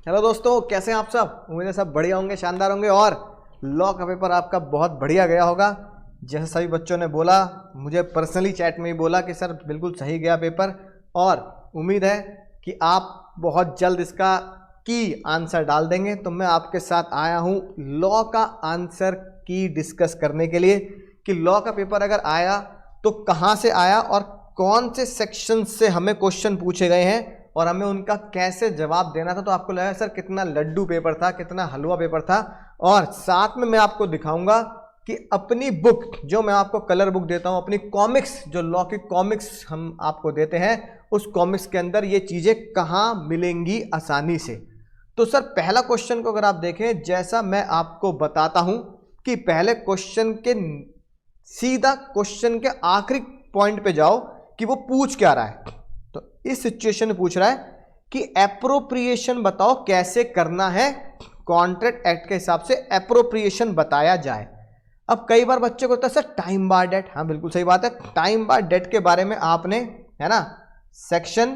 Hello दोस्तों, कैसे हैं आप सब। उम्मीद है सब बढ़िया होंगे, शानदार होंगे और लॉ का पेपर आपका बहुत बढ़िया गया होगा। जैसे सभी बच्चों ने बोला, मुझे पर्सनली चैट में ही बोला कि सर बिल्कुल सही गया पेपर और उम्मीद है कि आप बहुत जल्द इसका की आंसर डाल देंगे। तो मैं आपके साथ आया हूँ लॉ का आंसर की डिस्कस करने के लिए कि लॉ का पेपर अगर आया तो कहाँ से आया और कौन से सेक्शन से हमें क्वेश्चन पूछे गए हैं और हमें उनका कैसे जवाब देना था। तो आपको लगा सर कितना लड्डू पेपर था, कितना हलवा पेपर था। और साथ में मैं आपको दिखाऊंगा कि अपनी बुक जो मैं आपको कलर बुक देता हूं, अपनी कॉमिक्स जो लॉ की कॉमिक्स हम आपको देते हैं, उस कॉमिक्स के अंदर ये चीजें कहां मिलेंगी आसानी से। तो सर पहला क्वेश्चन को अगर आप देखें, जैसा मैं आपको बताता हूं कि पहले क्वेश्चन के सीधा क्वेश्चन के आखिरी पॉइंट पे जाओ कि वो पूछ क्या रहा है। तो इस सिचुएशन में पूछ रहा है कि एप्रोप्रिएशन बताओ कैसे करना है, कॉन्ट्रैक्ट एक्ट के हिसाब से एप्रोप्रिएशन बताया जाए। अब कई बार बच्चे को होता है सर टाइम बार डेट, हाँ बिल्कुल सही बात है, टाइम बार डेट के बारे में आपने है ना सेक्शन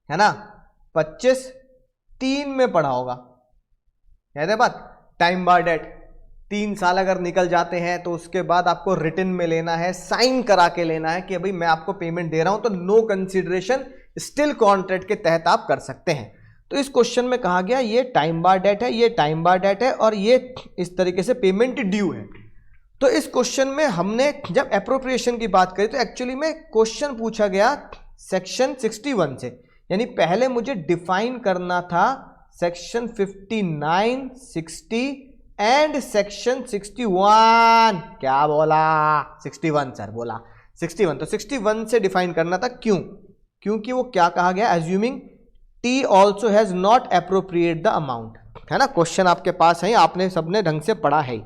है ना 25(3) में पढ़ा होगा। याद है बात, टाइम बार डेट 3 साल अगर निकल जाते हैं तो उसके बाद आपको रिटन में लेना है, साइन करा के लेना है कि भाई मैं आपको पेमेंट दे रहा हूं, तो नो कंसीडरेशन स्टिल कॉन्ट्रैक्ट के तहत आप कर सकते हैं। तो इस क्वेश्चन में कहा गया ये टाइम बार डेट है, ये टाइम बार डेट है और ये इस तरीके से पेमेंट ड्यू है। तो इस क्वेश्चन में हमने जब एप्रोप्रिएशन की बात करी तो एक्चुअली में क्वेश्चन पूछा गया सेक्शन 61 से, यानी पहले मुझे डिफाइन करना था सेक्शन 59, 60 एंड सेक्शन 61। क्या बोला? 61 सर बोला 61। तो 61 से डिफाइन करना था। क्यों? क्योंकि वो क्या कहा गया, assuming T also has not appropriate the amount, है ना। क्वेश्चन आपके पास है, आपने सबने ढंग से पढ़ा है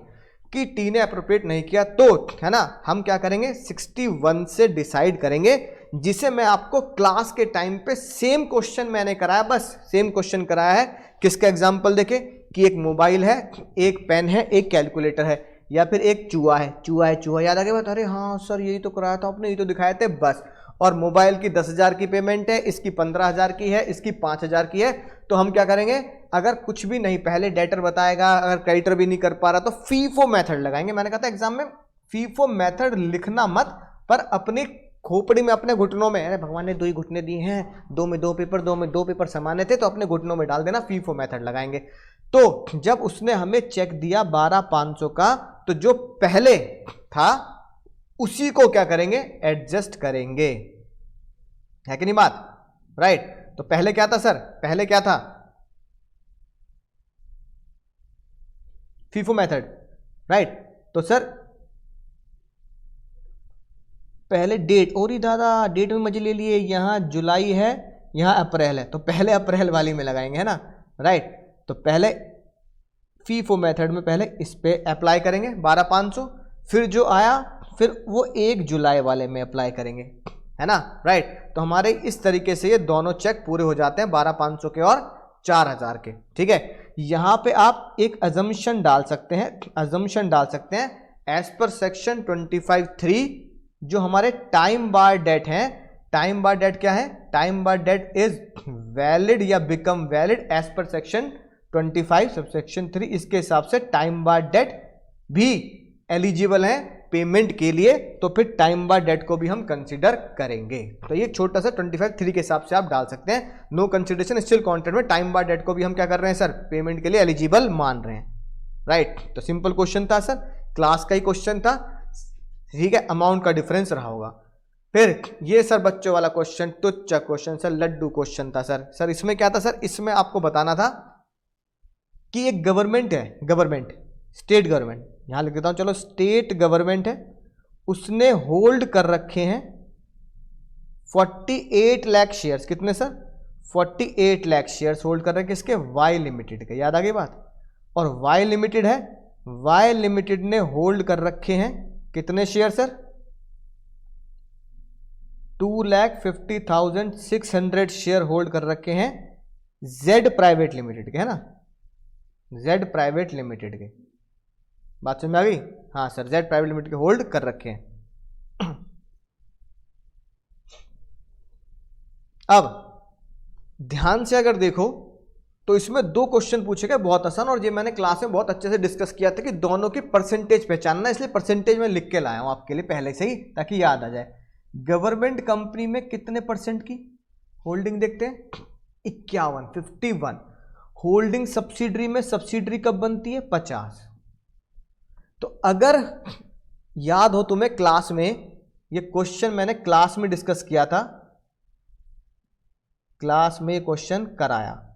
कि टी ने अप्रोप्रिएट नहीं किया, तो है ना हम क्या करेंगे 61 से डिसाइड करेंगे, जिसे मैं आपको क्लास के टाइम पे सेम क्वेश्चन मैंने कराया, बस सेम क्वेश्चन कराया है। किसका एग्जांपल देखे कि एक मोबाइल है, एक पेन है, एक कैलकुलेटर है, या फिर एक चूहा है। चूहा याद आ गया बात, अरे हाँ सर यही तो कराया था आपने, यही तो दिखाए थे बस। और मोबाइल की 10,000 की पेमेंट है, इसकी 15,000 की है, इसकी 5,000 की है। तो हम क्या करेंगे, अगर कुछ भी नहीं पहले डेटर बताएगा, अगर क्रेडिटर भी नहीं कर पा रहा तो फीफो मेथड लगाएंगे। मैंने कहा था एग्जाम में फीफो मेथड लिखना मत, पर अपनी खोपड़ी में अपने घुटनों में, अरे भगवान ने 2 ही घुटने दिए हैं, 2 में 2 पेपर, 2 में 2 पेपर समाने थे, तो अपने घुटनों में डाल देना, फीफो मेथड लगाएंगे। तो जब उसने हमें चेक दिया 12,500 का, तो जो पहले था उसी को क्या करेंगे, एडजस्ट करेंगे, है कि नहीं बात, राइट। तो पहले क्या था सर, पहले क्या था, फीफो मेथड, राइट। तो सर पहले डेट, और ही दादा डेट में मजे ले लिए, यहां जुलाई है यहां अप्रैल है, तो पहले अप्रैल वाली में लगाएंगे, है ना, राइट। तो पहले फीफो मेथड में पहले इस पे अप्लाई करेंगे 12,500, फिर जो आया फिर वो 1 जुलाई वाले में अप्लाई करेंगे, है ना, राइट। तो हमारे इस तरीके से ये दोनों चेक पूरे हो जाते हैं 12,500 के और 4,000 के, ठीक है। यहां पे आप एक अजम्पशन डाल सकते हैं, अजम्पशन डाल सकते हैं एज पर सेक्शन 25(3), जो हमारे टाइम बार डेट हैं। टाइम बार डेट क्या है, time bar date is valid या बिकम वैलिड एज पर सेक्शन 25 सबसेक्शन 3। इसके हिसाब से टाइम बार डेट भी एलिजिबल है पेमेंट के लिए, तो फिर टाइम बार डेट को भी हम कंसीडर करेंगे। तो ये छोटा सा 25(3) के हिसाब से आप डाल सकते हैं, नो कंसीडरेशन स्टिल कॉन्ट्रैक्ट में टाइम बार डेट को भी हम क्या कर रहे हैं सर, पेमेंट के लिए एलिजिबल मान रहे हैं, राइट। तो सिंपल क्वेश्चन था सर, क्लास का ही क्वेश्चन था, ठीक है। अमाउंट का डिफरेंस रहा होगा। फिर ये सर बच्चों वाला क्वेश्चन, तुच्छ क्वेश्चन सर, लड्डू क्वेश्चन था सर। सर इसमें क्या था सर, इसमें आपको बताना था कि एक गवर्नमेंट है, गवर्नमेंट स्टेट गवर्नमेंट, यहां लिख देता हूं, चलो स्टेट गवर्नमेंट है, उसने होल्ड कर रखे हैं 48 लाख शेयर्स। कितने सर, 48 लाख शेयर्स होल्ड कर रहे हैं किसके, वाई लिमिटेड के, याद आ गई बात। और वाई लिमिटेड है, वाई लिमिटेड ने होल्ड कर रखे हैं कितने शेयर सर, 2,50,600 शेयर होल्ड कर रखे हैं जेड प्राइवेट लिमिटेड के, है ना, जेड प्राइवेट लिमिटेड के। बात समझ में आ गई, हाँ सर जेड प्राइवेट लिमिटेड के होल्ड कर रखे हैं। अब ध्यान से अगर देखो तो इसमें दो क्वेश्चन पूछे गए बहुत आसान, और ये मैंने क्लास में बहुत अच्छे से डिस्कस किया था कि दोनों की परसेंटेज पहचानना, इसलिए परसेंटेज में लिख के लाया हूं आपके लिए पहले से ही ताकि याद आ जाए। गवर्नमेंट कंपनी में कितने परसेंट की होल्डिंग देखते हैं? 51। होल्डिंग सब्सिडरी में सब्सिडरी कब बनती है? 50। तो अगर याद हो तुम्हें क्लास में, ये क्वेश्चन मैंने क्लास में डिस्कस किया था, क्लास में क्वेश्चन कराया,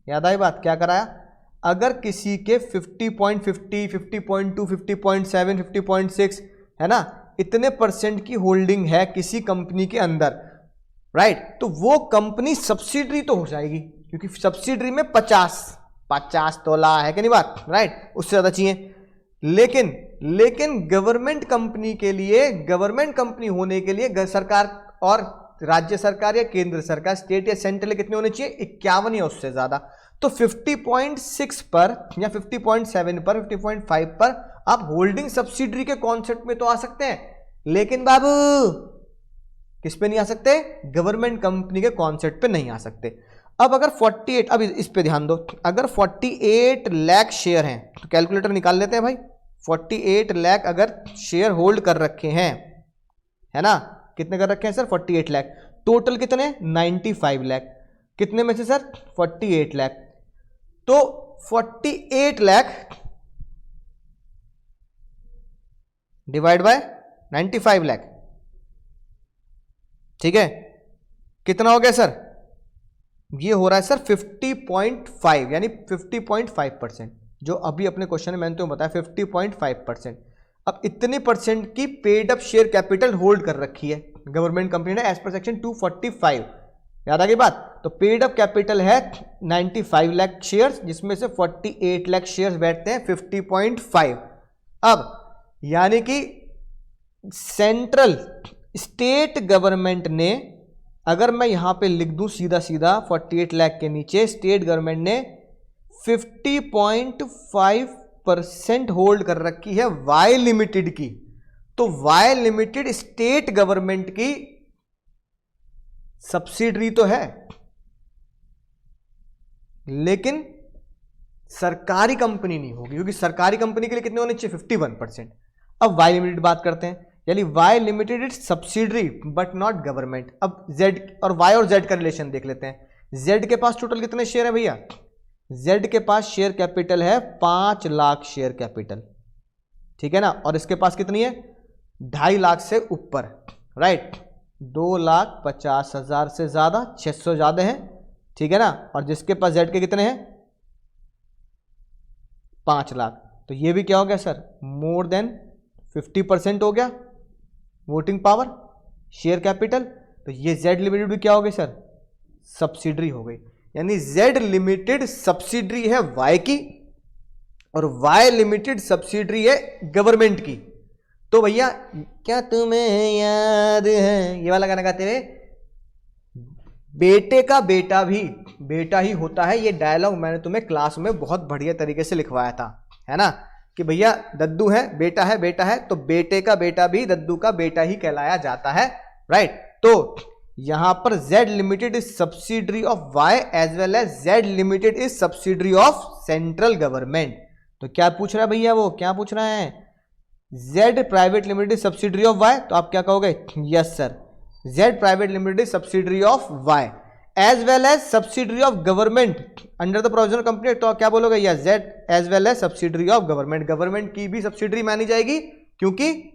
याद आई बात? क्या कराया? अगर किसी के 50.50, 50.2, 50.7, 50.6 है ना, इतने परसेंट की होल्डिंग है किसी कंपनी के अंदर, राइट, तो वो कंपनी सब्सिडरी तो हो जाएगी, क्योंकि सब्सिडरी में 50 तोला है कि नहीं बात, राइट, उससे ज्यादा चाहिए। लेकिन गवर्नमेंट कंपनी के लिए, गवर्नमेंट कंपनी होने के लिए सरकार और राज्य सरकार या केंद्र सरकार, स्टेट या सेंट्रल कितने होने चाहिए? 51 या उससे ज्यादा। तो 50.6 पर या 50.7 पर, 50.5 पर आप होल्डिंग सब्सिडरी के कॉन्सेप्ट में तो आ सकते हैं, लेकिन बाबू किस पे नहीं आ सकते? गवर्नमेंट कंपनी के कॉन्सेप्ट पे नहीं आ सकते। अब अगर 48, अब इस पे ध्यान दो, अगर 48 लाख शेयर हैं तो कैलकुलेटर निकाल लेते हैं भाई। 48 लाख अगर शेयर होल्ड कर रखे हैं, है ना, कितने कर रखे हैं सर? 48 लाख। टोटल कितने? 95 लाख। कितने में से सर? 48 लाख। तो 48 लाख डिवाइड बाय 95 लाख, ठीक है, कितना हो गया सर? ये हो रहा है सर 50.5, यानी 50.5%, जो अभी अपने क्वेश्चन में मैंने तो बताया 50.5%। अब इतनी परसेंट की paid up share capital hold कर रखी है गवर्नमेंट कंपनी ने एज पर सेक्शन 245, याद आ गई बात? तो पेड अप कैपिटल है 95 लाख शेयर्स, जिसमें से 48 लाख शेयर्स बैठते हैं 50.5। अब यानी कि सेंट्रल स्टेट गवर्नमेंट ने, अगर मैं यहां पे लिख दूं सीधा सीधा 48 लाख के नीचे, स्टेट गवर्नमेंट ने 50.5% होल्ड कर रखी है वाई लिमिटेड की। तो वाई लिमिटेड स्टेट गवर्नमेंट की सब्सिडरी तो है, लेकिन सरकारी कंपनी नहीं होगी, क्योंकि सरकारी कंपनी के लिए कितने होने चाहिए? 51%। अब वाई लिमिटेड बात करते हैं, यानी Y limited it's subsidiary but not government. अब जेड और वाई और जेड का रिलेशन देख लेते हैं। जेड के पास टोटल कितने शेयर है भैया? जेड के पास शेयर कैपिटल है 5 लाख शेयर कैपिटल, ठीक है ना, और इसके पास कितनी है? 2.5 लाख से ऊपर, राइट, 2,50,000 से ज्यादा, 600 ज्यादा है, ठीक है ना, और जिसके पास जेड के कितने हैं? 5 लाख। तो ये भी क्या हो गया सर? मोर देन 50% हो गया वोटिंग पावर, शेयर कैपिटल। तो ये जेड लिमिटेड भी क्या हो गई सर? सब्सिडरी हो गई। यानी जेड लिमिटेड सब्सिडरी है वाई की, और वाई लिमिटेड सब्सिडरी है गवर्नमेंट की। तो भैया क्या तुम्हें याद है, ये वाला गाना गाते हुए, बेटे का बेटा भी बेटा ही होता है। ये डायलॉग मैंने तुम्हें क्लास में बहुत बढ़िया तरीके से लिखवाया था, है ना, कि भैया दद्दू है, बेटा है, बेटा है, तो बेटे का बेटा भी दद्दू का बेटा ही कहलाया जाता है, राइट। तो यहां पर Z limited is subsidiary of Y as well as Z limited is subsidiary of central government. तो क्या पूछ रहा है भैया? वो क्या पूछ रहा है? Z private limited is subsidiary of Y, तो आप क्या कहोगे? Yes sir, Z private limited is subsidiary of Y as well as subsidiary of government under the provisional company. तो क्या बोलोगे? Yes, Z as well as subsidiary of government. Government की भी subsidiary मानी जाएगी, क्योंकि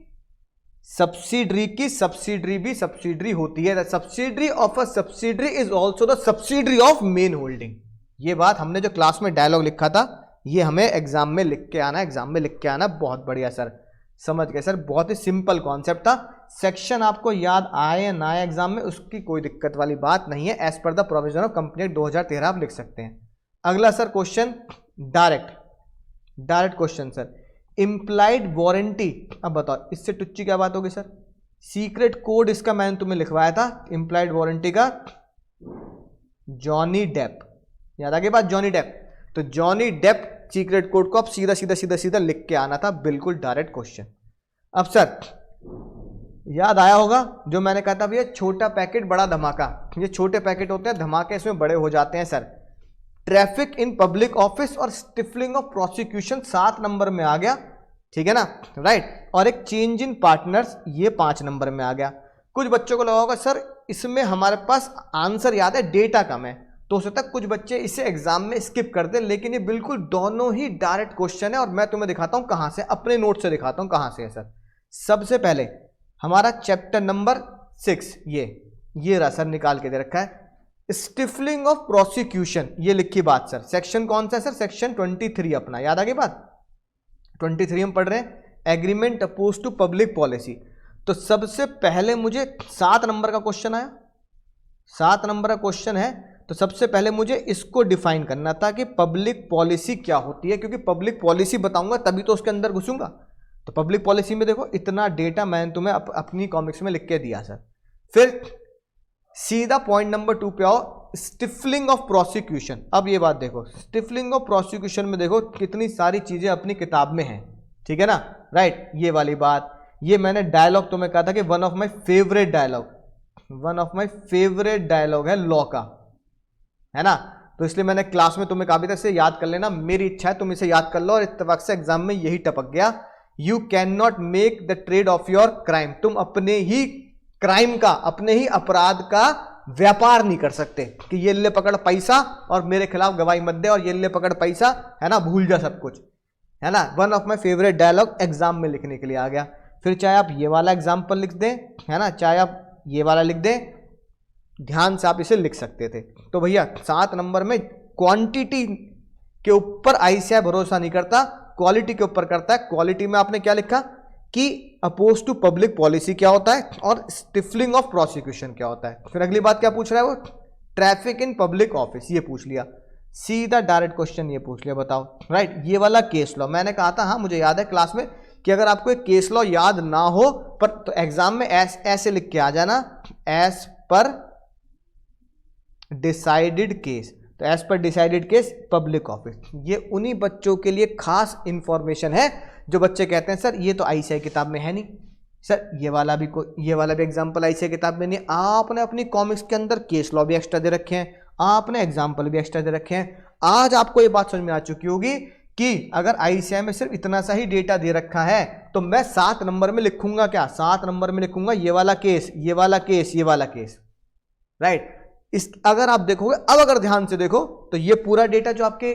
सब्सिडरी की सब्सिडरी भी सब्सिडरी होती है। Subsidiary of a subsidiary is also the subsidiary of main holding. ये बात हमने जो क्लास में डायलॉग लिखा था, ये हमें एग्जाम में लिख के आना, एग्जाम में लिख के आना। बहुत बढ़िया सर, समझ गए सर, बहुत ही सिंपल कॉन्सेप्ट था। सेक्शन आपको याद आए या ना आए एग्जाम में, उसकी कोई दिक्कत वाली बात नहीं है। As per the provision of company act 2013 आप लिख सकते हैं। अगला sir question, direct question sir, implied warranty. अब बताओ इससे टुच्ची क्या बात होगी सर? सीक्रेट कोड इसका मैंने तुम्हें लिखवाया था, इंप्लाइड वारंटी का, जॉनी डेप। याद आ गई बात? Johnny Depp. तो जॉनी डेप सीक्रेट कोड को आप सीधा सीधा सीधा सीधा लिख के आना था, बिल्कुल डायरेक्ट क्वेश्चन। अब सर याद आया होगा जो मैंने कहा था भैया, छोटा पैकेट बड़ा धमाका। ये छोटे पैकेट होते हैं, धमाके इसमें बड़े हो जाते हैं sir. Traffic in public office और स्टिफलिंग ऑफ प्रोसिक्यूशन 7 नंबर में आ गया, ठीक है ना, राइट। और एक चेंज इन पार्टनर्स ये 5 नंबर में आ गया। कुछ बच्चों को लगा होगा सर इसमें हमारे पास आंसर याद है, डेटा कम है, तो हो सकता है कुछ बच्चे इसे एग्जाम में स्किप कर दे, लेकिन ये बिल्कुल दोनों ही डायरेक्ट क्वेश्चन है और मैं तुम्हें दिखाता हूं कहां से, अपने नोट से दिखाता हूं कहां से है सर। सबसे पहले हमारा चैप्टर नंबर 6 ये रहा सर, निकाल के दे रखा है, स्टिफलिंग ऑफ प्रोसिक्यूशन, ये लिखी बात सर। सेक्शन कौन सा है सर? सेक्शन 23 अपना, याद आ गई बात? 23 हम पढ़ रहे हैं, agreement opposed to public policy. तो सबसे पहले मुझे 7 नंबर का क्वेश्चन आया, 7 नंबर का क्वेश्चन है, तो सबसे पहले मुझे इसको डिफाइन करना था कि पब्लिक पॉलिसी क्या होती है, क्योंकि पब्लिक पॉलिसी बताऊंगा तभी तो उसके अंदर घुसूंगा। तो पब्लिक पॉलिसी में देखो इतना डेटा मैंने तुम्हें अपनी कॉमिक्स में लिख के दिया सर। फिर सीधा पॉइंट नंबर 2 पे आओ, स्टिफलिंग ऑफ प्रोसिक्यूशन। अब ये बात देखो, स्टिफलिंग ऑफ प्रोसिक्यूशन में देखो कितनी सारी चीजें अपनी किताब में हैं, ठीक है ना, राइट। ये वाली बात, ये मैंने डायलॉग तुम्हें कहा था कि one of my favourite dialogue है लॉ का, है ना, तो इसलिए मैंने क्लास में तुम्हें कहा भी था इसे याद कर लेना। मेरी इच्छा है तुम इसे याद कर लो और इत्तेफाक से एग्जाम में यही टपक गया। You can not make the trade off your crime, तुम अपने ही क्राइम का, अपने ही अपराध का व्यापार नहीं कर सकते कि ये ले पकड़ पैसा और मेरे खिलाफ गवाही मत दे, और ये ले पकड़ पैसा, है ना, भूल जा सब कुछ, है ना। One of my favourite dialogue exam में लिखने के लिए आ गया। फिर चाहे आप ये वाला एग्जाम्पल लिख दें, है ना, चाहे आप ये वाला लिख दें, ध्यान से आप इसे लिख सकते थे। तो भैया 7 नंबर में क्वांटिटी के ऊपर आईसीएआई भरोसा नहीं करता, क्वालिटी के ऊपर करता है। क्वालिटी में आपने क्या लिखा कि अपोज टू पब्लिक पॉलिसी क्या होता है और स्टिफलिंग ऑफ प्रोसिक्यूशन क्या होता है। फिर अगली बात क्या पूछ रहा है वो, ट्रैफिक इन पब्लिक ऑफिस, ये पूछ लिया, सीधा डायरेक्ट क्वेश्चन ये पूछ लिया, बताओ, राइट। ये वाला केस लॉ मैंने कहा था, हाँ मुझे याद है क्लास में, कि अगर आपको एक केस लॉ याद ना हो पर तो एग्जाम में ऐसे लिख के आ जाना, एज पर डिसाइडेड केस। तो as per decided case public office, ये उन्हीं बच्चों के लिए खास इंफॉर्मेशन है जो बच्चे कहते हैं सर ये तो आईसीएआई किताब में है नहीं सर, ये वाला भी एग्जांपल आईसीएआई किताब में नहीं। आपने अपनी कॉमिक्स के अंदर केस लॉ भी एक्स्ट्रा दे रखे हैं, आपने एग्जांपल भी एक्स्ट्रा दे रखे हैं। आज आपको ये बात समझ में आ चुकी होगी कि अगर आईसीएआई में सिर्फ इतना सा ही डेटा दे रखा है तो मैं 7 नंबर में लिखूंगा क्या, 7 नंबर में लिखूंगा ये वाला केस, ये वाला केस, ये वाला केस, राइट। इस अगर आप देखोगे, अब अगर ध्यान से देखो तो ये पूरा डेटा जो आपके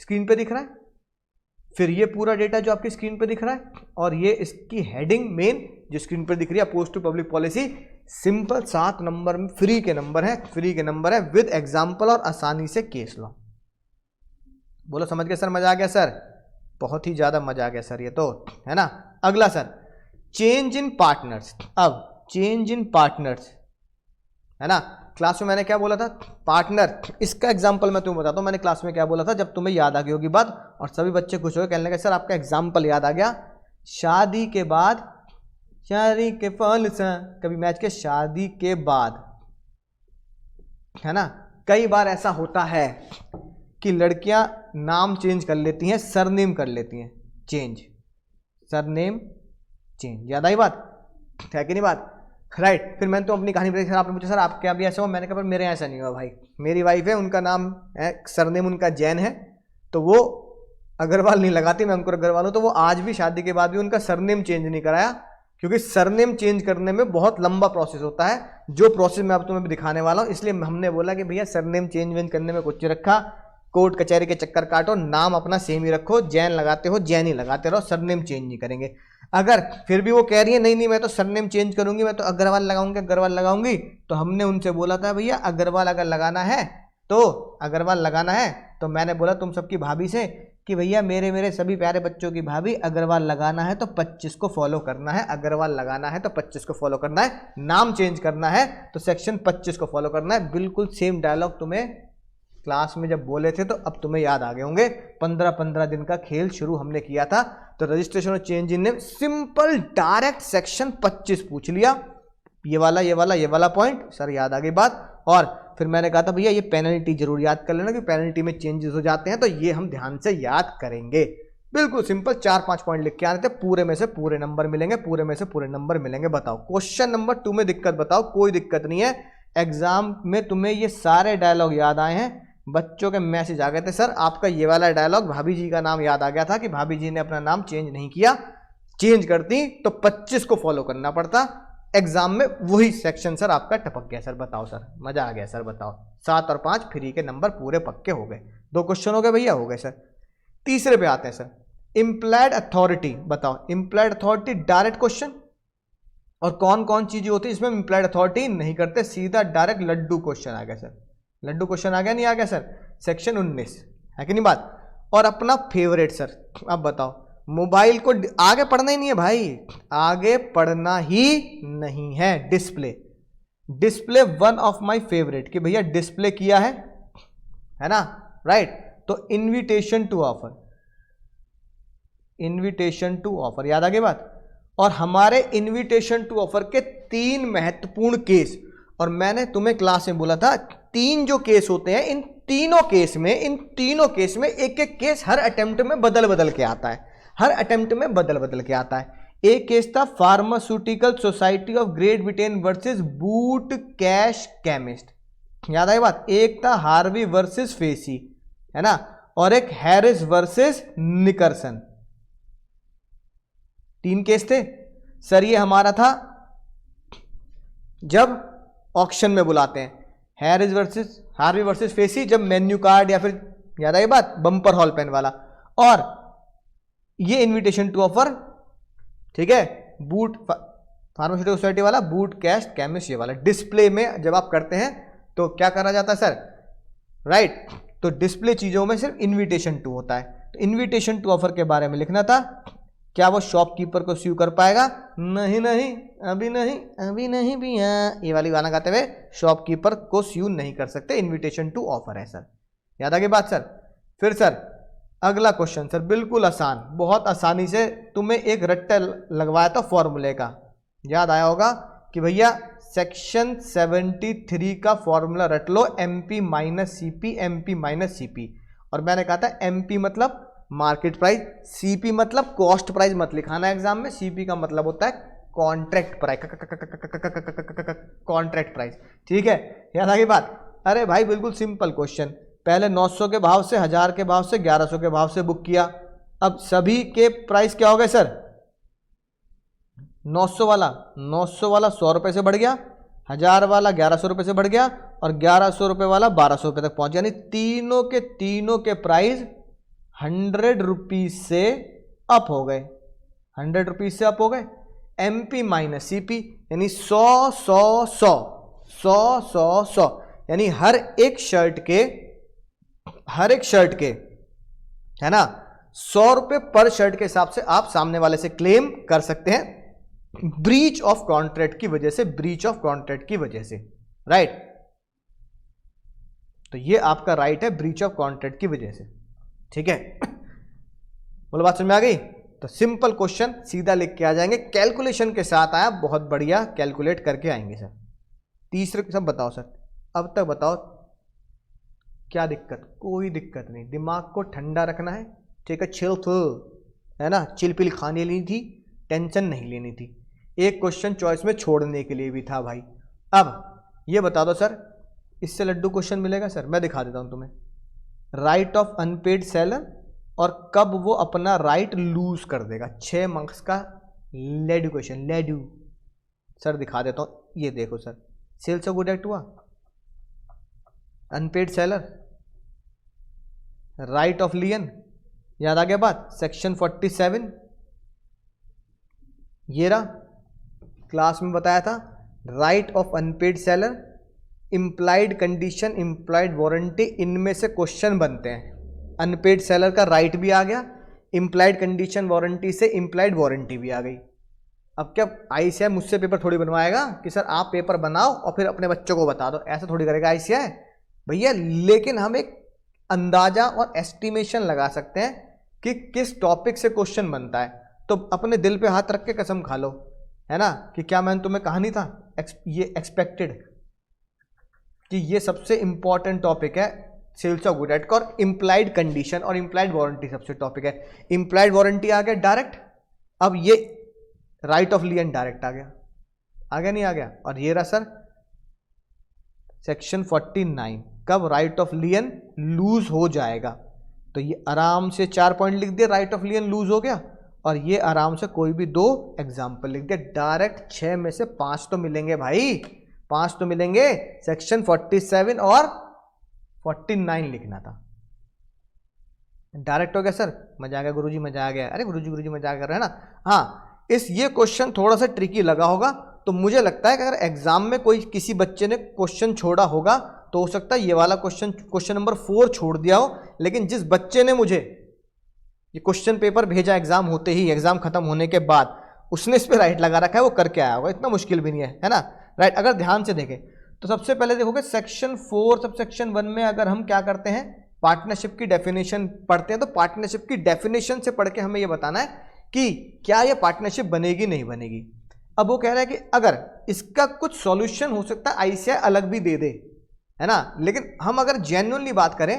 स्क्रीन पे दिख रहा है, फिर ये पूरा डेटा जो आपकी स्क्रीन पे दिख रहा है, और ये इसकी हेडिंग मेन जो स्क्रीन पर दिख रही है opposed to public policy, simple 7 number में फ्री के नंबर है विद एग्जांपल और आसानी से केस लॉ। बोलो समझ गए सर, मजा आ गया सर, बहुत ही ज्यादा मजा आ गया सर ये तो, है ना। अगला सर, चेंज इन पार्टनर्स। अब चेंज इन पार्टनर्स, है ना, क्लास में मैंने क्या बोला था, पार्टनर, इसका एग्जांपल मैं तुम्हें बताता हूं मैंने क्लास में क्या बोला था, जब तुम्हें याद आ गई होगी बात और सभी बच्चे खुश हो गए, कहने लगे सर आपका एग्जांपल याद आ गया, शादी के बाद, शादी के फल से, कभी मैच के शादी के बाद, है ना। कई बार ऐसा होता है कि लड़कियां नाम चेंज कर लेती हैं, सरनेम कर लेती हैं चेंज, सरनेम चेंज, याद आई बात, है कि नहीं बात, राइट। फिर मैंने तो अपनी कहानी बताई, सर आपने पूछा सर आपके अभी ऐसा हुआ, मैंने कहा पर मेरे ऐसा नहीं हुआ भाई, मेरी वाइफ है, उनका नाम है, सरनेम उनका जैन है, तो वो अग्रवाल नहीं लगाती, मैं उनको अग्रवाल हूँ, तो वो आज भी शादी के बाद भी उनका सरनेम चेंज नहीं कराया, क्योंकि सरनेम चेंज करने में बहुत लंबा प्रोसेस होता है, जो प्रोसेस मैं अब तुम्हें दिखाने वाला हूँ। इसलिए हमने बोला कि भैया सरनेम चेंज करने में कुछ रखा, कोर्ट कचहरी के चक्कर काटो, नाम अपना सेम ही रखो, जैन लगाते हो जैन ही लगाते रहो, सरनेम चेंज नहीं करेंगे। अगर फिर भी वो कह रही है नहीं मैं तो सरनेम चेंज करूंगी, मैं तो अग्रवाल लगाऊंगी, तो हमने उनसे बोला था भैया अग्रवाल अगर लगाना है तो अग्रवाल लगाना है, तो मैंने बोला तुम सबकी भाभी से कि भैया मेरे सभी प्यारे बच्चों की भाभी, अग्रवाल लगाना है तो 25 को फॉलो करना है, अग्रवाल लगाना है तो 25 को फॉलो करना है, नाम चेंज करना है तो सेक्शन 25 को फॉलो करना है। बिल्कुल सेम डायलॉग तुम्हें क्लास में जब बोले थे तो अब तुम्हें याद आ गए होंगे। 15-15 दिन का खेल शुरू हमने किया था। तो रजिस्ट्रेशन और change in name, simple direct section 25 पूछ लिया, ये वाला पॉइंट सर याद आ गई बात। और फिर मैंने कहा था भैया ये पेनल्टी जरूर याद कर लेना कि पेनल्टी में चेंजेस हो जाते हैं, तो ये हम ध्यान से याद करेंगे। बिल्कुल सिंपल 4-5 पॉइंट लिख के आने थे, पूरे में से पूरे नंबर मिलेंगे, पूरे में से पूरे नंबर मिलेंगे। बताओ क्वेश्चन नंबर 2 में दिक्कत बताओ, कोई दिक्कत नहीं है। एग्जाम में तुम्हें ये सारे डायलॉग याद आए हैं, बच्चों के मैसेज आ गए थे, सर आपका ये वाला डायलॉग, भाभी जी का नाम याद आ गया था कि भाभी जी ने अपना नाम चेंज नहीं किया, चेंज करती तो 25 को फॉलो करना पड़ता। एग्जाम में वही सेक्शन सर आपका टपक गया। सर बताओ सर, मजा आ गया सर, बताओ। 7 और 5 फ्री के नंबर पूरे पक्के हो गए। 2 क्वेश्चन हो गए भैया, हो गए सर। तीसरे पे आते हैं सर, इंप्लाइड अथॉरिटी। बताओ इंप्लाइड अथॉरिटी डायरेक्ट क्वेश्चन, और कौन कौन चीजें होती है इसमें इंप्लाइड अथॉरिटी नहीं करते, सीधा डायरेक्ट लड्डू क्वेश्चन आ गया सर। लड्डू क्वेश्चन आ गया नहीं आ गया सर? सेक्शन 19 है कि नहीं बात। और अपना फेवरेट सर, अब बताओ, मोबाइल को आगे पढ़ना ही नहीं है भाई, आगे पढ़ना ही नहीं है। Display, display one of my favourite, कि भैया डिस्प्ले किया है ना, राइट। तो invitation to offer, invitation to offer, याद आ गई बात। और हमारे इनविटेशन टू ऑफर के 3 महत्वपूर्ण केस, और मैंने तुम्हें क्लास में बोला था 3 जो केस होते हैं, इन तीनों केस में एक एक केस हर अटेम्प्ट में बदल बदल के आता है, हर अटेम्प्ट में बदल बदल के आता है। एक केस था pharmaceutical society of great Britain versus boot cash chemist, याद आई बात। एक था हार्वी वर्सेस फेसी, है ना, और एक हैरिस वर्सेस निकर्सन। 3 केस थे सर। ये हमारा था जब ऑक्शन में बुलाते हैं, Harris versus Harvey versus facie जब मेन्यू कार्ड या फिर, याद आई बात, बम्पर हॉल पेन वाला। और ये इनविटेशन टू ऑफर, ठीक है, बूट फार्मास्यूटिकल सोसाइटी वाला, बूट कैश केमिस्ट ये वाला। डिस्प्ले में जब आप करते हैं तो क्या करा जाता है सर, राइट। तो डिस्प्ले चीजों में सिर्फ इनविटेशन टू होता है। तो इनविटेशन टू ऑफर के बारे में लिखना था, क्या वो शॉपकीपर को स्यू कर पाएगा? नहीं नहीं, अभी नहीं, अभी नहीं भैया, ये वाली गाना गाते हुए शॉपकीपर को स्यू नहीं कर सकते, इनविटेशन टू ऑफर है सर। याद आ गई बात सर। फिर सर अगला क्वेश्चन सर, बिल्कुल आसान, बहुत आसानी से तुम्हें एक रट्टा लगवाया था फॉर्मूले का, याद आया होगा कि भैया सेक्शन 73 का फॉर्मूला रट लो, MP minus CP, MP minus CP। और मैंने कहा था MP मतलब मार्केट प्राइस, CP मतलब कॉस्ट प्राइस मत लिखाना एग्जाम में, CP का मतलब होता है कॉन्ट्रैक्ट प्राइस, कॉन्ट्रैक्ट प्राइस, ठीक है, याद आ गई बात। अरे भाई बिल्कुल सिंपल क्वेश्चन, पहले 900 के भाव से, 1000 के भाव से, 1100 के भाव से बुक किया। अब सभी के प्राइस क्या हो गए सर? 900 वाला 100 रुपए से बढ़ गया, 1000 वाला 1100 रुपए से बढ़ गया, और 1100 रुपए वाला 1200 रुपए तक पहुंच गया। यानी तीनों के प्राइस 100 रुपीज से अप हो गए, 100 रुपीज से अप हो गए। MP माइनस CP यानी 100 यानी हर एक शर्ट के है ना 100 रुपए पर शर्ट के हिसाब से आप सामने वाले से क्लेम कर सकते हैं, ब्रीच ऑफ कॉन्ट्रैक्ट की वजह से, ब्रीच ऑफ कॉन्ट्रैक्ट की वजह से, राइट। तो ये आपका राइट है, ब्रीच ऑफ कॉन्ट्रैक्ट की वजह से, ठीक है। बोलो बात समझ में आ गई। तो सिंपल क्वेश्चन सीधा लिख के आ जाएंगे, कैलकुलेशन के साथ आया, बहुत बढ़िया कैलकुलेट करके आएंगे सर। तीसरे सब बताओ सर, अब तक बताओ क्या दिक्कत? कोई दिक्कत नहीं, दिमाग को ठंडा रखना है, ठीक है, चिल है ना, चिल पिल खाने लेनी थी, टेंशन नहीं लेनी थी। एक क्वेश्चन चॉइस में छोड़ने के लिए भी था भाई। अब ये बता दो सर, इससे लड्डू क्वेश्चन मिलेगा सर? मैं दिखा देता हूं तुम्हें। राइट ऑफ अनपेड सेलर और कब वो अपना राइट लूज कर देगा, 6 मार्क्स का लेडू क्वेश्चन, लेडू सर दिखा देता हूं। ये देखो sir, sales of good act हुआ, unpaid seller, right of lien, याद आ गया बात, सेक्शन 47 ये रहा, क्लास में बताया था, right of unpaired seller, implied condition, implied warranty, इनमें से क्वेश्चन बनते हैं। अनपेड सेलर का राइट भी आ गया, इंप्लाइड कंडीशन वारंटी से इंप्लाइड वारंटी भी आ गई। अब क्या ICAI मुझसे पेपर थोड़ी बनवाएगा कि सर आप पेपर बनाओ और फिर अपने बच्चों को बता दो, ऐसा थोड़ी करेगा ICAI भैया। लेकिन हम एक अंदाजा और एस्टिमेशन लगा सकते हैं कि किस टॉपिक से क्वेश्चन बनता है। तो अपने दिल पे हाथ रख के कसम खा लो, है ना, कि क्या मैंने तुम्हें कहा नहीं था, ये एक्सपेक्टेड कि ये सबसे इंपॉर्टेंट टॉपिक है सेल्स ऑफ गुड एक्ट का, और इंप्लाइड कंडीशन और इंप्लाइड वारंटी सबसे टॉपिक है। इंप्लाइड वारंटी आ गया डायरेक्ट, अब ये राइट ऑफ लियन डायरेक्ट आ गया नहीं आ गया? और ये रहा सर सेक्शन 49, कब राइट ऑफ लियन लूज हो जाएगा। तो ये आराम से 4 पॉइंट लिख दिया, राइट ऑफ लियन लूज हो गया, और ये आराम से कोई भी 2 एग्जाम्पल लिख दिया। डायरेक्ट 6 में से 5 तो मिलेंगे भाई, 5 तो मिलेंगे। सेक्शन 47 और 49 लिखना था। डायरेक्ट हो गया सर, मजा आ गया गुरुजी, मजा आ गया। अरे गुरुजी मजा कर रहे हैं ना। हाँ, ये क्वेश्चन थोड़ा सा ट्रिकी लगा होगा, तो मुझे लगता है कि अगर एग्जाम में कोई किसी बच्चे ने क्वेश्चन छोड़ा होगा तो हो सकता है ये वाला क्वेश्चन नंबर 4 छोड़ दिया हो। लेकिन जिस बच्चे ने मुझे ये क्वेश्चन पेपर भेजा एग्जाम होते ही, एग्जाम खत्म होने के बाद, उसने इस पे राइट लगा रखा है, वो करके आया होगा। इतना मुश्किल भी नहीं है ना, राइट। अगर ध्यान से देखें तो सबसे पहले देखोगे सेक्शन 4 सब सेक्शन 1 में अगर हम क्या करते हैं, पार्टनरशिप की डेफिनेशन पढ़ते हैं, तो पार्टनरशिप की डेफिनेशन से पढ़ के हमें यह बताना है कि क्या यह पार्टनरशिप बनेगी नहीं बनेगी। अब वो कह रहा है कि अगर इसका कुछ सॉल्यूशन हो सकता है आईसीआई अलग भी दे दे, है ना, लेकिन हम अगर जेन्युइनली बात करें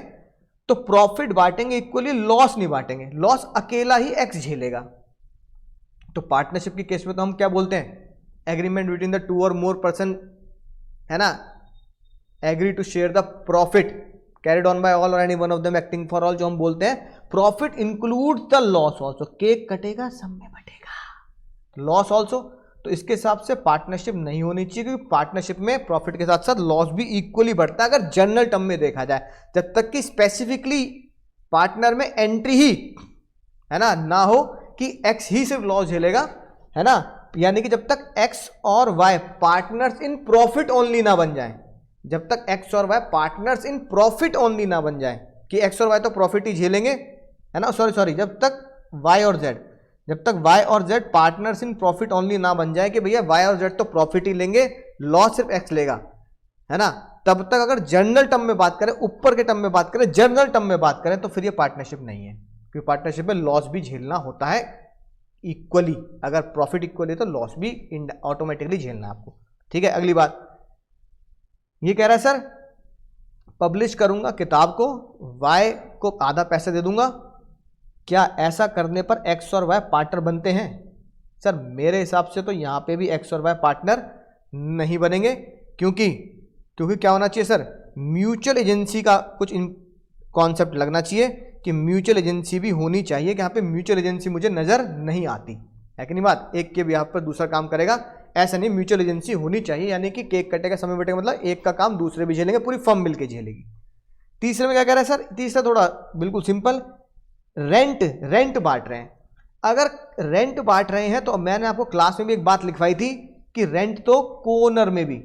तो प्रॉफिट बांटेंगे इक्वली, लॉस नहीं बांटेंगे। लॉस अकेला ही एक्स झेलेगा। तो पार्टनरशिप की केस में तो हम क्या बोलते हैं, एग्रीमेंट बिटवीन द 2 और मोर पर्सन, है ना, agree to share the profit carried on by all और any one of them acting for all, जो हम बोलते हैं। Profit include the loss also, cake कटेगा सब में बटेगा, लॉस ऑल्सो। तो इसके हिसाब से पार्टनरशिप नहीं होनी चाहिए, क्योंकि पार्टनरशिप में प्रॉफिट के साथ साथ लॉस भी इक्वली बढ़ता है अगर जनरल टर्म में देखा जाए, जब तक कि स्पेसिफिकली पार्टनर में एंट्री ही, है ना हो कि एक्स ही सिर्फ लॉस झेलेगा, है ना। यानी कि जब तक एक्स और Y partners in profit only ना बन जाए, जब तक एक्स और Y partners in profit only ना बन जाए कि एक्स और वाई तो प्रॉफिट ही झेलेंगे, है ना, सॉरी, जब तक वाई और जेड, जब तक वाई और Z partners in profit only ना बन जाए कि भैया वाई और जेड तो प्रॉफिट ही लेंगे, लॉस सिर्फ एक्स लेगा, है ना, तब तक अगर जनरल टर्म में बात करें, ऊपर के टर्म में बात करें, जनरल टर्म में बात करें, तो फिर ये पार्टनरशिप नहीं है, क्योंकि पार्टनरशिप में लॉस भी झेलना होता है इक्वली। अगर प्रॉफिट इक्वली है तो लॉस भी ऑटोमेटिकली झेलना है आपको। ठीक है, अगली बात ये कह रहा है सर पब्लिश करूंगा किताब को, वाई को आधा पैसा दे दूंगा, क्या ऐसा करने पर एक्स और वाई पार्टनर बनते हैं? सर मेरे हिसाब से तो यहां पे भी एक्स और वाई पार्टनर नहीं बनेंगे, क्योंकि क्या होना चाहिए सर, म्यूचुअल एजेंसी का कुछ कॉन्सेप्ट लगना चाहिए कि म्यूचुअल एजेंसी भी होनी चाहिए, कि यहाँ पे म्यूचुअल एजेंसी मुझे नजर नहीं आती है कि नहीं बात, एक के बिहाफ पर दूसरा काम करेगा ऐसा नहीं, म्यूचुअल एजेंसी होनी चाहिए, यानी कि केक कटेगा समय बटेगा, मतलब एक का काम दूसरे भी झेलेंगे, पूरी फर्म मिलकर झेलेगी। तीसरे में क्या कह रहा है सर, तीसरा थोड़ा बिल्कुल सिंपल, रेंट बांट रहे हैं। अगर रेंट बांट रहे हैं तो मैंने आपको क्लास में भी एक बात लिखवाई थी कि रेंट तो को-ओनर में भी,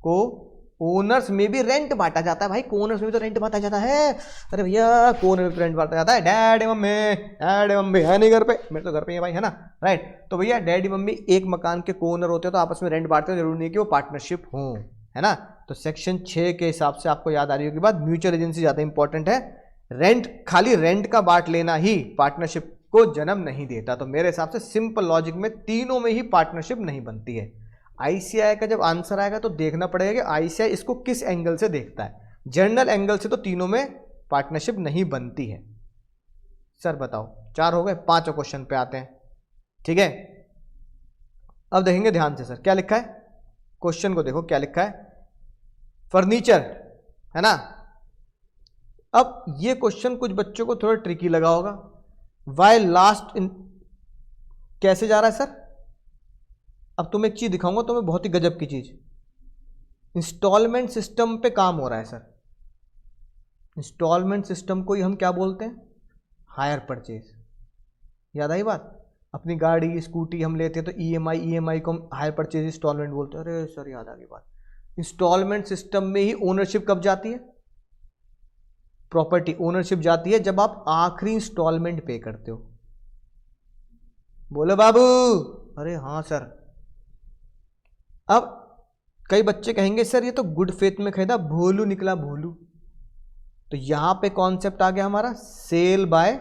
को-ओनर्स में भी रेंट बांटा जाता है भाई, को-ओनर्स में भी तो रेंट बांटा जाता है। अरे भैया को-ओनर में रेंट बांटा जाता है, डैडी मम्मी है नहीं घर पे, मेरे तो घर पे है भाई, है ना, राइट। तो भैया डैडी मम्मी एक मकान के को-ओनर होते हैं तो आपस में रेंट बांटते हैं, जरूरी नहीं कि वो पार्टनरशिप हो, है ना। तो सेक्शन 6 के हिसाब से आपको याद आ रही होगी बात, म्यूचुअल एजेंसी ज्यादा इंपॉर्टेंट है। रेंट, खाली रेंट का बांट लेना ही पार्टनरशिप को जन्म नहीं देता। तो मेरे हिसाब से सिंपल लॉजिक में तीनों में ही पार्टनरशिप नहीं बनती है। आईसीआई का जब आंसर आएगा तो देखना पड़ेगा कि आईसीआई इसको किस एंगल से देखता है। जनरल एंगल से तो तीनों में पार्टनरशिप नहीं बनती है। सर बताओ, 4 हो गए, 5 क्वेश्चन पे आते हैं। ठीक है, अब देखेंगे ध्यान से सर क्या लिखा है, क्वेश्चन को देखो क्या लिखा है, फर्नीचर, है ना। अब ये क्वेश्चन कुछ बच्चों को थोड़ा ट्रिकी लगा होगा। वाई लास्ट इन कैसे जा रहा है सर, अब तुम्हें एक चीज दिखाऊंगा तुम्हें, बहुत ही गजब की चीज, इंस्टॉलमेंट सिस्टम पे काम हो रहा है सर। इंस्टॉलमेंट सिस्टम को ही हम क्या बोलते हैं, हायर परचेज। याद आई बात, अपनी गाड़ी स्कूटी हम लेते हैं तो ईएमआई को हम हायर परचेज इंस्टॉलमेंट बोलते हैं। अरे सर याद आ गई बात, इंस्टॉलमेंट सिस्टम में ही ओनरशिप कब जाती है, प्रॉपर्टी ओनरशिप जाती है जब आप आखिरी इंस्टॉलमेंट पे करते हो। बोलो बाबू, अरे हाँ सर। अब कई बच्चे कहेंगे सर ये तो गुड फेथ में खरीदा, भोलू निकला भोलू। तो यहां पे कॉन्सेप्ट आ गया हमारा सेल बाय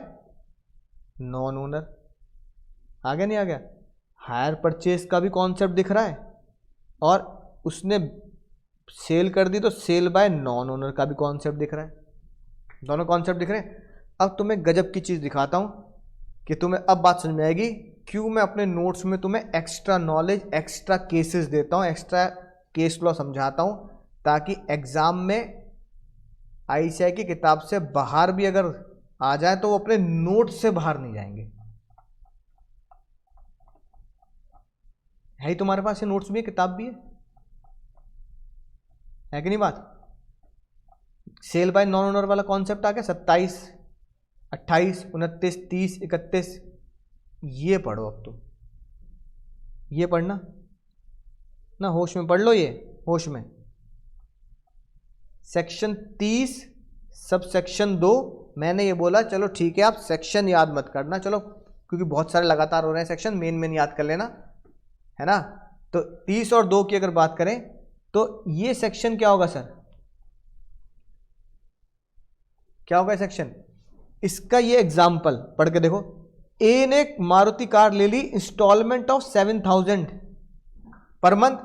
नॉन ओनर, आ गया नहीं आ गया। हायर परचेज का भी कॉन्सेप्ट दिख रहा है और उसने सेल कर दी तो सेल बाय नॉन ओनर का भी कॉन्सेप्ट दिख रहा है, दोनों कॉन्सेप्ट दिख रहे हैं। अब तुम्हें गजब की चीज दिखाता हूं कि तुम्हें अब बात समझ में आएगी क्यों मैं अपने नोट्स में तुम्हें एक्स्ट्रा नॉलेज, एक्स्ट्रा केसेस देता हूं, एक्स्ट्रा केस लॉ समझाता हूं, ताकि एग्जाम में आईसीआई की किताब से बाहर भी अगर आ जाए तो वो अपने नोट से बाहर नहीं जाएंगे। है ही तुम्हारे पास ये नोट्स भी है, किताब भी है कि नहीं बात। सेल बाय नॉन ओनर वाला कॉन्सेप्ट आ गया, 27, 28, 29, 30, 31, ये पढ़ो। अब तो ये पढ़ना ना, होश में पढ़ लो, ये होश में। सेक्शन 30 सब सेक्शन 2, मैंने ये बोला चलो ठीक है आप सेक्शन याद मत करना, चलो क्योंकि बहुत सारे लगातार हो रहे हैं सेक्शन, मेन याद कर लेना, है ना। तो 30 और 2 की अगर बात करें तो ये सेक्शन क्या होगा सर, क्या होगा सेक्शन, इसका ये एग्जाम्पल पढ़ के देखो। ए ने मारुति कार ले ली इंस्टॉलमेंट ऑफ 7,000 पर मंथ,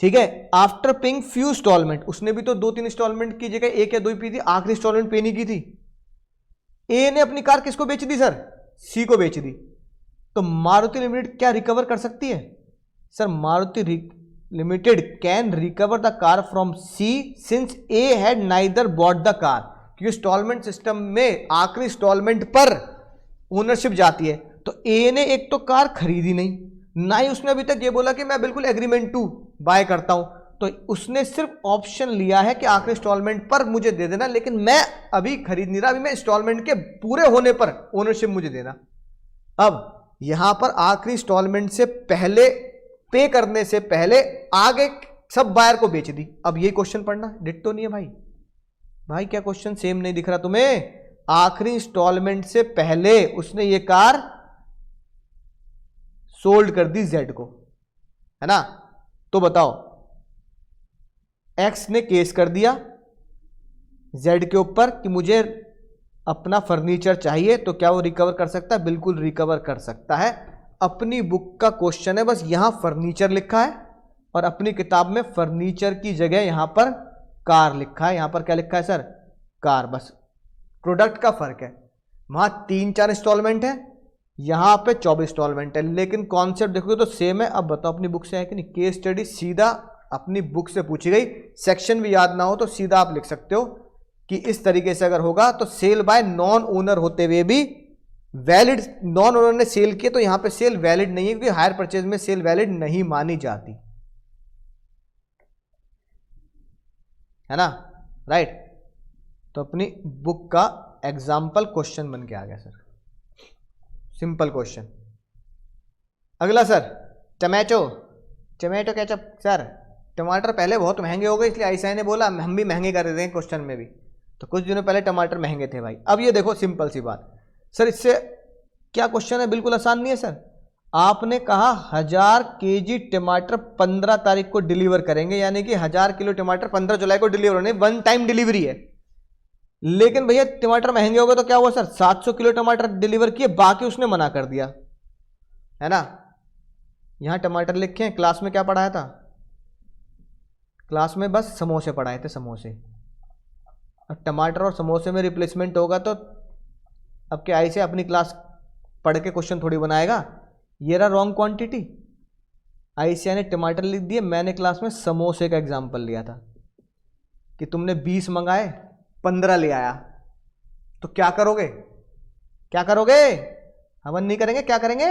ठीक है, आफ्टर पेइंग फ्यू इंस्टॉलमेंट, उसने भी तो 2-3 इंस्टॉलमेंट की जगह 1 या 2 ही पी थी, आखिरी इंस्टॉलमेंट पे नहीं की थी। ए ने अपनी कार किसको बेच दी सर, सी को बेच दी। तो मारुति लिमिटेड क्या रिकवर कर सकती है sir, Maruti limited can recover the car from C since A had neither bought the car, क्योंकि इंस्टॉलमेंट सिस्टम में आखिरी इंस्टॉलमेंट पर ओनरशिप जाती है। तो ए ने एक तो कार खरीदी नहीं, ना ही उसने अभी तक ये बोला कि मैं बिल्कुल एग्रीमेंट टू बाय करता हूं, तो उसने सिर्फ ऑप्शन लिया है कि आखिरी इंस्टॉलमेंट पर मुझे दे देना, लेकिन मैं अभी खरीद नहीं रहा, अभी मैं इंस्टॉलमेंट के पूरे होने पर ओनरशिप मुझे देना। अब यहां पर आखिरी इंस्टॉलमेंट से पहले, पे करने से पहले आगे सब बायर को बेच दी। अब ये क्वेश्चन पढ़ना, डिट्टो नहीं है भाई, भाई क्या क्वेश्चन सेम नहीं दिख रहा तुम्हें। आखिरी इंस्टॉलमेंट से पहले उसने ये कार सोल्ड कर दी जेड को, है ना। तो बताओ, एक्स ने केस कर दिया जेड के ऊपर कि मुझे अपना फर्नीचर चाहिए, तो क्या वो रिकवर कर सकता है, बिल्कुल रिकवर कर सकता है। अपनी बुक का क्वेश्चन है, बस यहां फर्नीचर लिखा है और अपनी किताब में फर्नीचर की जगह यहां पर कार लिखा है। यहां पर क्या लिखा है सर, कार, बस प्रोडक्ट का फर्क है। वहां 3-4 इंस्टॉलमेंट है, यहां पे 24 इंस्टॉलमेंट है, लेकिन कॉन्सेप्ट देखोगे तो सेम है। अब बताओ अपनी बुक से है कि नहीं, केस स्टडी सीधा अपनी बुक से पूछी गई, सेक्शन भी याद ना हो तो सीधा आप लिख सकते हो कि इस तरीके से अगर होगा तो सेल बाय नॉन ओनर होते हुए भी वैलिड, नॉन ओनर ने सेल किए तो यहां पे सेल वैलिड नहीं है, क्योंकि हायर परचेज में सेल वैलिड नहीं मानी जाती, है ना, राइट। तो अपनी बुक का एग्जाम्पल क्वेश्चन बन के आ गया सर, सिंपल क्वेश्चन। अगला सर, टमाटो केचप सर, टमाटर पहले बहुत महंगे हो गए इसलिए आईसीआई ने बोला हम भी महंगे कर देते हैं क्वेश्चन में भी, तो कुछ दिनों पहले टमाटर महंगे थे भाई। अब ये देखो सिंपल सी बात सर, इससे क्या क्वेश्चन है, बिल्कुल आसान नहीं है सर। आपने कहा 1000 केजी टमाटर 15 तारीख को डिलीवर करेंगे, यानी कि 1000 किलो टमाटर 15 जुलाई को डिलीवर होने, 1 टाइम डिलीवरी है। लेकिन भैया टमाटर महंगे हो गए तो क्या हुआ सर, 700 किलो टमाटर डिलीवर किए, बाकी उसने मना कर दिया, है ना। यहां टमाटर लिखे हैं, क्लास में क्या पढ़ाया था, क्लास में बस समोसे पढ़ाए थे, समोसे। अब टमाटर और समोसे में रिप्लेसमेंट होगा तो अब क्या ऐसे अपनी क्लास पढ़ के क्वेश्चन थोड़ी बनाएगा। ये रहा रॉन्ग क्वांटिटी, आईसीआई ने टमाटर लिख दिए, मैंने क्लास में समोसे का एग्जांपल लिया था कि तुमने 20 मंगाए 15 ले आया, तो क्या करोगे, क्या करोगे, हवन नहीं करेंगे, क्या करेंगे,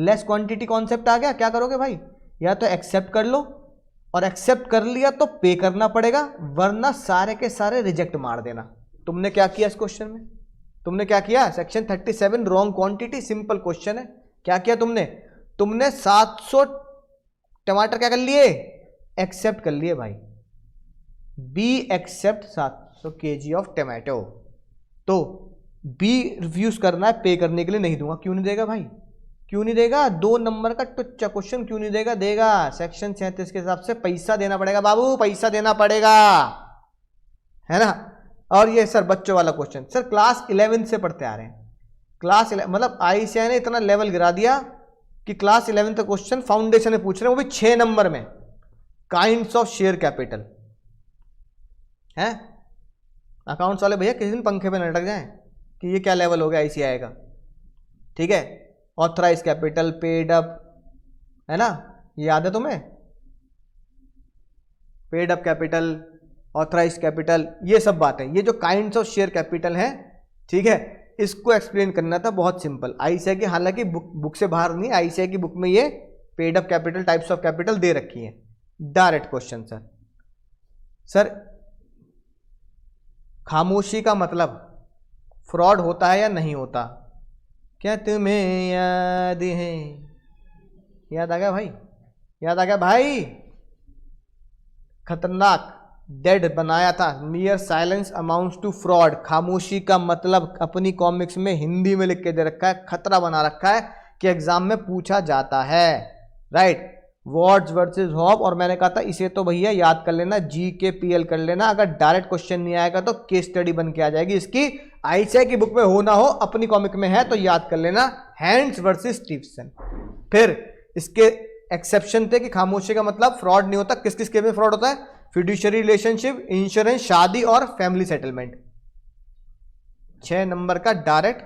लेस क्वांटिटी कॉन्सेप्ट आ गया, क्या करोगे भाई, या तो एक्सेप्ट कर लो, और एक्सेप्ट कर लिया तो पे करना पड़ेगा, वरना सारे के सारे रिजेक्ट मार देना। तुमने क्या किया इस क्वेश्चन में, तुमने क्या किया, section 37 wrong quantity, simple question है, क्या किया तुमने, तुमने 700 टमाटर क्या कर लिए, एक्सेप्ट कर लिए भाई, B accept 700 KG of tomato. तो बी रिफ्यूज करना है, पे करने के लिए नहीं दूंगा, क्यों नहीं देगा भाई, क्यों नहीं देगा, 2 नंबर का टुच्चा क्वेश्चन क्यों नहीं देगा, देगा, सेक्शन 37 के हिसाब से पैसा देना पड़ेगा बाबू, पैसा देना पड़ेगा, है ना। और ये सर बच्चों वाला क्वेश्चन, सर क्लास 11 से पढ़ते आ रहे हैं, क्लास 11 मतलब आईसीआई ने इतना लेवल गिरा दिया कि क्लास 11 का क्वेश्चन फाउंडेशन में पूछ रहे हैं, वो भी 6 नंबर में, काइंड्स ऑफ शेयर कैपिटल है। अकाउंट्स वाले भैया किसी दिन पंखे पे न लटक जाएं कि ये क्या लेवल हो गया आईसीआई का, ठीक है। ऑथराइज कैपिटल, पेड अप, है ना, ये याद है तुम्हें, paid up capital, authorise capital, ये सब बातें, ये जो काइंड्स ऑफ शेयर कैपिटल हैं, ठीक है, इसको एक्सप्लेन करना था। बहुत सिंपल। आईसीआई की, हालांकि बुक से बाहर नहीं, आईसीआई की बुक में ये paid up capital, types of capital दे रखी है। डायरेक्ट क्वेश्चन सर खामोशी का मतलब फ्रॉड होता है या नहीं होता? क्या तुम्हें याद है? याद आ गया भाई? याद आ गया भाई? खतरनाक डेड बनाया था। Mere silence amounts to fraud. खामोशी का मतलब अपनी कॉमिक्स में हिंदी में लिख के दे रखा है, खतरा बना रखा है कि एग्जाम में पूछा जाता है। Right, wards versus hob. और मैंने कहा था इसे तो भैया याद कर लेना, जी के पीएल कर लेना, अगर डायरेक्ट क्वेश्चन नहीं आएगा तो केस स्टडी बन के आ जाएगी इसकी। आईसीआई की बुक में हो ना हो, अपनी कॉमिक में है तो याद कर लेना, हैंड्स वर्सेस स्टीफसन। फिर इसके एक्सेप्शन थे कि खामोशी का मतलब फ्रॉड नहीं होता। किस किस केस में फ्रॉड होता है? फिड्यूशियरी रिलेशनशिप, इंश्योरेंस, शादी और फैमिली सेटलमेंट। 6 नंबर का डायरेक्ट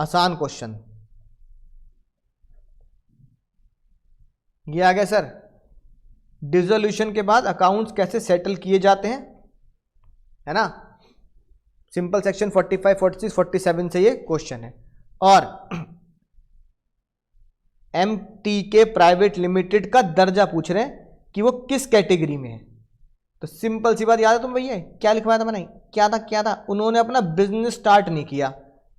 आसान क्वेश्चन ये आ गया सर। डिसोल्यूशन के बाद अकाउंट्स कैसे सेटल किए जाते हैं, है ना? सिंपल सेक्शन 45, 46, 47 से ये क्वेश्चन है। और एमटीके प्राइवेट लिमिटेड का दर्जा पूछ रहे हैं कि वो किस कैटेगरी में है। तो सिंपल सी बात याद है तुम भैया, क्या लिखवाया था मैंने? क्या था? उन्होंने अपना बिजनेस स्टार्ट नहीं किया।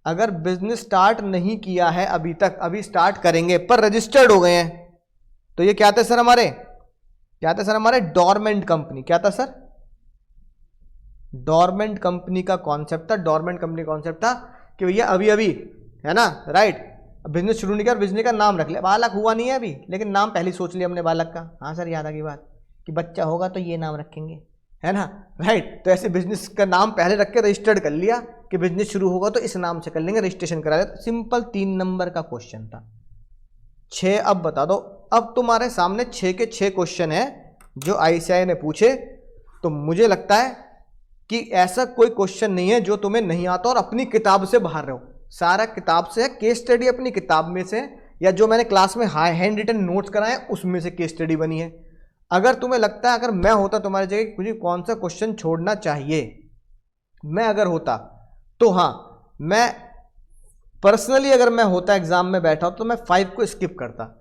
अगर बिजनेस स्टार्ट नहीं किया है अभी तक, अभी स्टार्ट करेंगे पर रजिस्टर्ड हो गए हैं, तो ये क्या थे सर हमारे? क्या थे सर हमारे? Dormant company. क्या था सर? डोरमेंट कंपनी का कॉन्सेप्ट था। डोरमेंट कंपनी कॉन्सेप्ट था कि भैया अभी अभी, है ना, राइट, बिजनेस शुरू नहीं किया, बिजनेस का नाम रख लिया। बालक हुआ नहीं है अभी, लेकिन नाम पहले सोच लिया हमने बालक का। हाँ सर, याद आ गई बात कि बच्चा होगा तो ये नाम रखेंगे, है ना, राइट। तो ऐसे बिजनेस का नाम पहले रख के रजिस्टर्ड कर लिया कि बिजनेस शुरू होगा तो इस नाम से कर लेंगे, रजिस्ट्रेशन करा लिया। सिंपल 3 नंबर का क्वेश्चन था। 6 अब बता दो। अब तुम्हारे सामने 6 के 6 क्वेश्चन है जो आईसीआई ने पूछे। तो मुझे लगता है कि ऐसा कोई क्वेश्चन नहीं है जो तुम्हें नहीं आता और अपनी किताब से बाहर रहो। सारा किताब से है, केस स्टडी अपनी किताब में से, या जो मैंने क्लास में हैंड रिटन नोट्स कराए उसमें से केस स्टडी बनी है। अगर तुम्हें लगता है अगर मैं होता तुम्हारी जगह मुझे कौन सा क्वेश्चन छोड़ना चाहिए, मैं अगर होता तो हाँ, मैं पर्सनली अगर मैं होता एग्जाम में बैठा तो मैं 5 को स्किप करता।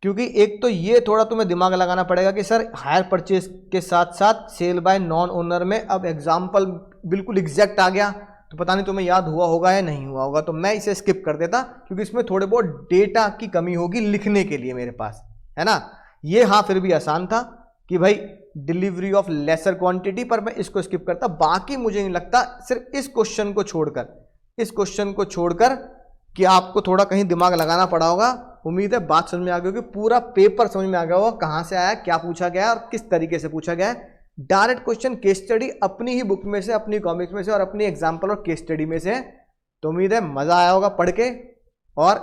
क्योंकि एक तो ये थोड़ा तुम्हें दिमाग लगाना पड़ेगा कि सर हायर परचेज के साथ साथ सेल बाय नॉन ओनर में अब एग्जाम्पल बिल्कुल एग्जैक्ट आ गया, तो पता नहीं तुम्हें याद हुआ होगा या नहीं हुआ होगा। तो मैं इसे स्किप कर देता क्योंकि इसमें थोड़े बहुत डेटा की कमी होगी लिखने के लिए मेरे पास, है ना। ये हाँ फिर भी आसान था कि भाई डिलीवरी ऑफ लेसर क्वांटिटी, पर मैं इसको स्किप करता। बाकी मुझे नहीं लगता, सिर्फ इस क्वेश्चन को छोड़कर कि आपको थोड़ा कहीं दिमाग लगाना पड़ा होगा। उम्मीद है बात समझ में आ गई होगी, पूरा पेपर समझ में आ गया होगा, कहाँ से आया, क्या पूछा गया और किस तरीके से पूछा गया है। डायरेक्ट क्वेश्चन केस स्टडी अपनी ही बुक में से, अपनी कॉमिक्स में से और अपनी एग्जाम्पल और केस स्टडी में से। तो उम्मीद है मजा आया होगा पढ़ के और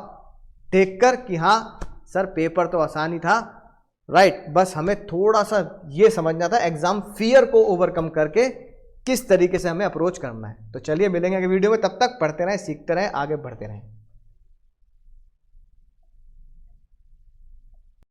देखकर कि हाँ सर पेपर तो आसान ही था, राइट। बस हमें थोड़ा सा ये समझना था एग्जाम फियर को ओवरकम करके किस तरीके से हमें अप्रोच करना है। तो चलिए मिलेंगे अगले वीडियो में, तब तक पढ़ते रहें, सीखते रहें, आगे बढ़ते रहें।